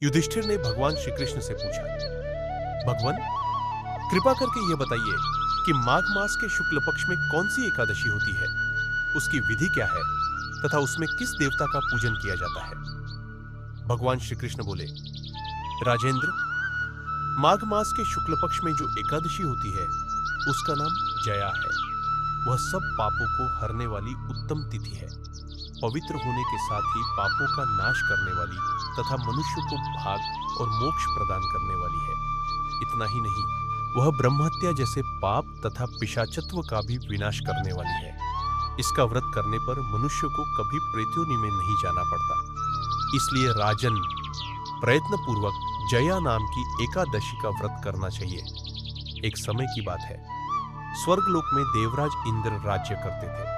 युधिष्ठिर ने भगवान श्री कृष्ण से पूछा, भगवान, कृपा करके यह बताइए कि माघ मास के शुक्ल पक्ष में कौन सी एकादशी होती है, उसकी विधि क्या है तथा उसमें किस देवता का पूजन किया जाता है। भगवान श्री कृष्ण बोले, राजेंद्र, माघ मास के शुक्ल पक्ष में जो एकादशी होती है उसका नाम जया है। वह सब पापों को हरने वाली उत्तम तिथि है। पवित्र होने के साथ ही पापों का नाश करने वाली तथा मनुष्य को भाग और मोक्ष प्रदान करने वाली है। इतना ही नहीं, वह ब्रह्महत्या जैसे पाप तथा पिशाचत्व का भी विनाश करने वाली है। इसका व्रत करने पर मनुष्य को कभी प्रेत्योनि में नहीं जाना पड़ता। इसलिए राजन, प्रयत्न पूर्वक जया नाम की एकादशी का व्रत करना चाहिए। एक समय की बात है, स्वर्गलोक में देवराज इंद्र राज्य करते थे।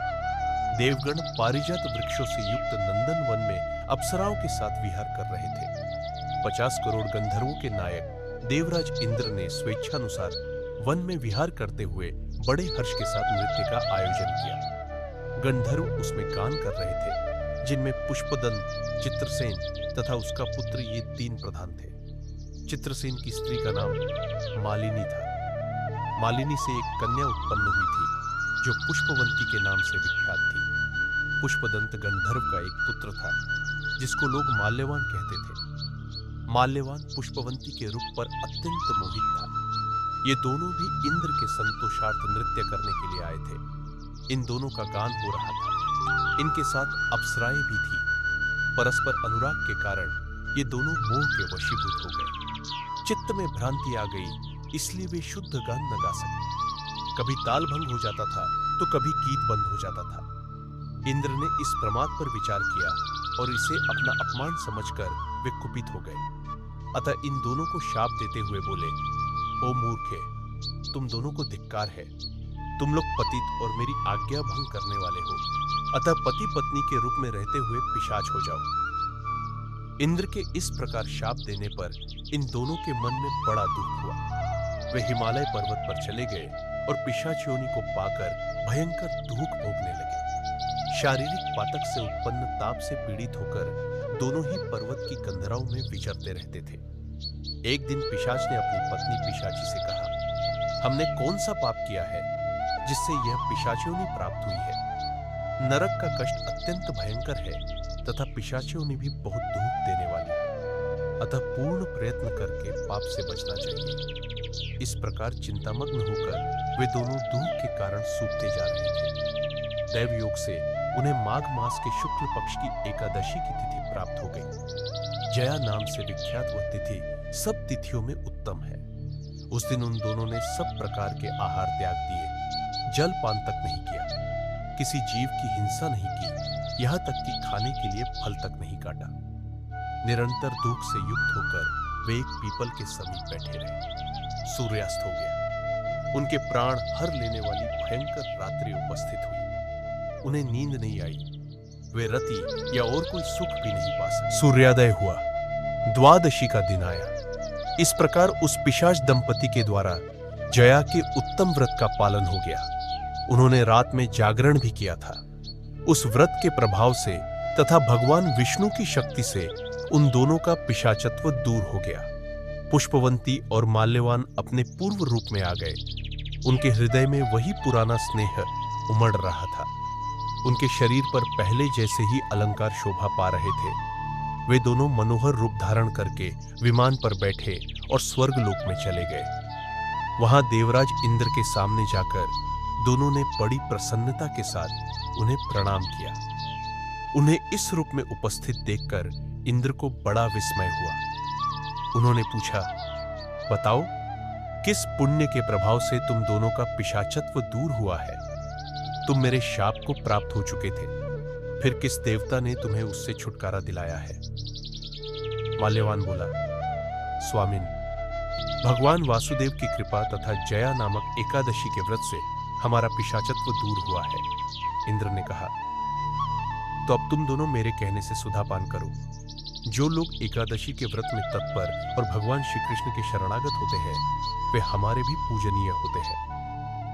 देवगण पारिजात वृक्षों से युक्त नंदन वन में अप्सराओं के साथ विहार कर रहे थे। 50 करोड़ गंधर्वों के नायक देवराज इंद्र ने स्वेच्छानुसार वन में विहार करते हुए बड़े हर्ष के साथ नृत्य का आयोजन किया। गंधर्व उसमें गान कर रहे थे, जिनमें पुष्पदंत, चित्रसेन तथा उसका पुत्र ये 3 प्रधान थे। चित्रसेन की स्त्री का नाम मालिनी था। मालिनी से एक कन्या उत्पन्न हुई थी जो पुष्पवंती के नाम से विख्यात थी। पुष्पदंत गंधर्व का एक पुत्र था जिसको लोग माल्यवान कहते थे। माल्यवान पुष्पवंती के रूप पर अत्यंत मोहित था। ये दोनों भी इंद्र के संतोषार्थ नृत्य करने के लिए आए थे। इन दोनों का गान हो रहा था। इनके साथ अप्सराएं भी थी। परस्पर अनुराग के कारण ये दोनों मोह के वशीभूत हो गए। चित्त में भ्रांति आ गई, इसलिए वे शुद्ध गान न गा सके। कभी ताल भंग हो जाता था तो कभी गीत बंद हो जाता था। इंद्र ने इस प्रमाद पर विचार किया और इसे अपना अपमान समझकर वे कुपित हो गए। अतः इन दोनों को शाप देते हुए बोले, ओ मूर्खे, तुम दोनों को धिक्कार है। तुम लोग पतित और मेरी आज्ञा भंग करने वाले हो। अतः पति पत्नी के रूप में रहते हुए पिशाच हो जाओ। इंद्र के इस प्रकार शाप देने पर इन दोनों के मन में बड़ा दुख हुआ। वे हिमालय पर्वत पर चले गए और पिशाच योनि को पाकर भयंकर दुख भोगने लगे। शारीरिक पातक से उत्पन्न ताप से पीड़ित होकर दोनों ही पर्वत की कंदराओं में विचरते रहते थे। एक दिन पिशाच ने अपनी पत्नी पिशाची से कहा, हमने कौन सा पाप किया है जिससे यह पिशाच योनि प्राप्त हुई है। नरक का कष्ट अत्यंत भयंकर है तथा पिशाच योनि भी बहुत दुख देने वाली है। अतः पूर्ण प्रयत्न करके पाप से बचना चाहिए। इस प्रकार चिंतामग्न होकर वे दोनों दुख के कारण सूखते जा रहे थे। दैव योग से उन्हें माघ मास के शुक्ल पक्ष की एकादशी की तिथि प्राप्त हो गई। जया नाम से विख्यात वह तिथि सब तिथियों में उत्तम है। उस दिन उन दोनों ने सब प्रकार के आहार त्याग दिए, जल पान तक नहीं किया, किसी जीव की हिंसा नहीं की, यहाँ तक कि खाने के लिए फल तक नहीं काटा। निरंतर दुख से युक्त होकर वे एक पीपल के समीप बैठे रहे। सूर्यास्त हो गया। उनके प्राण हर लेने वाली भयंकर रात्रि उपस्थित हुई। उन्हें नींद नहीं आई। वे रति या और कोई सुख भी नहीं पा सके। सूर्योदय हुआ। द्वादशी का दिन आया। इस प्रकार उस पिशाच दंपति के द्वारा जया के उत्तम व्रत का पालन हो गया। उन्होंने रात में जागरण भी किया था। उस व्रत के प्रभाव से तथा भगवान विष्णु की शक्ति से उन दोनों का पिशाचत्व दूर हो गया। पुष्पवंती और माल्यवान अपने पूर्व रूप में आ गए। उनके हृदय में वही पुराना स्नेह उमड़ रहा था। उनके शरीर पर पहले जैसे ही अलंकार शोभा पा रहे थे। वे दोनों मनोहर रूप धारण करके विमान पर बैठे और स्वर्गलोक में चले गए। वहां देवराज इंद्र के सामने जाकर दोनों ने बड़ी प्रसन्नता के साथ उन्हें प्रणाम किया। उन्हें इस रूप में उपस्थित देखकर इंद्र को बड़ा विस्मय हुआ। उन्होंने पूछा, बताओ, किस पुण्य के प्रभाव से तुम दोनों का पिशाचत्व दूर हुआ है। तुम मेरे शाप को प्राप्त हो चुके थे, फिर किस देवता ने तुम्हें उससे छुटकारा दिलाया है। माल्यवान बोला, स्वामिन, भगवान वासुदेव की कृपा तथा जया नामक एकादशी के व्रत से हमारा पिशाचत्व दूर हुआ है। इंद्र ने कहा, तो अब तुम दोनों मेरे कहने से सुधापान करो। जो लोग एकादशी के व्रत में तत्पर और भगवान श्री कृष्ण के शरणागत होते हैं, वे हमारे भी पूजनीय होते हैं।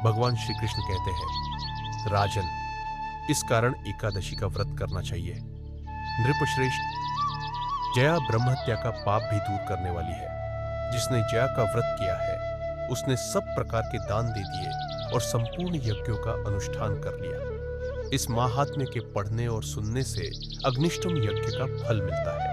भगवान श्री कृष्ण कहते हैं, राजन, इस कारण एकादशी का व्रत करना चाहिए। नृपश्रेष्ठ, जया ब्रह्महत्या का पाप भी दूर करने वाली है। जिसने जया का व्रत किया है उसने सब प्रकार के दान दे दिए और संपूर्ण यज्ञों का अनुष्ठान कर लिया। इस महात्म्य के पढ़ने और सुनने से अग्निष्टोम यज्ञ का फल मिलता है।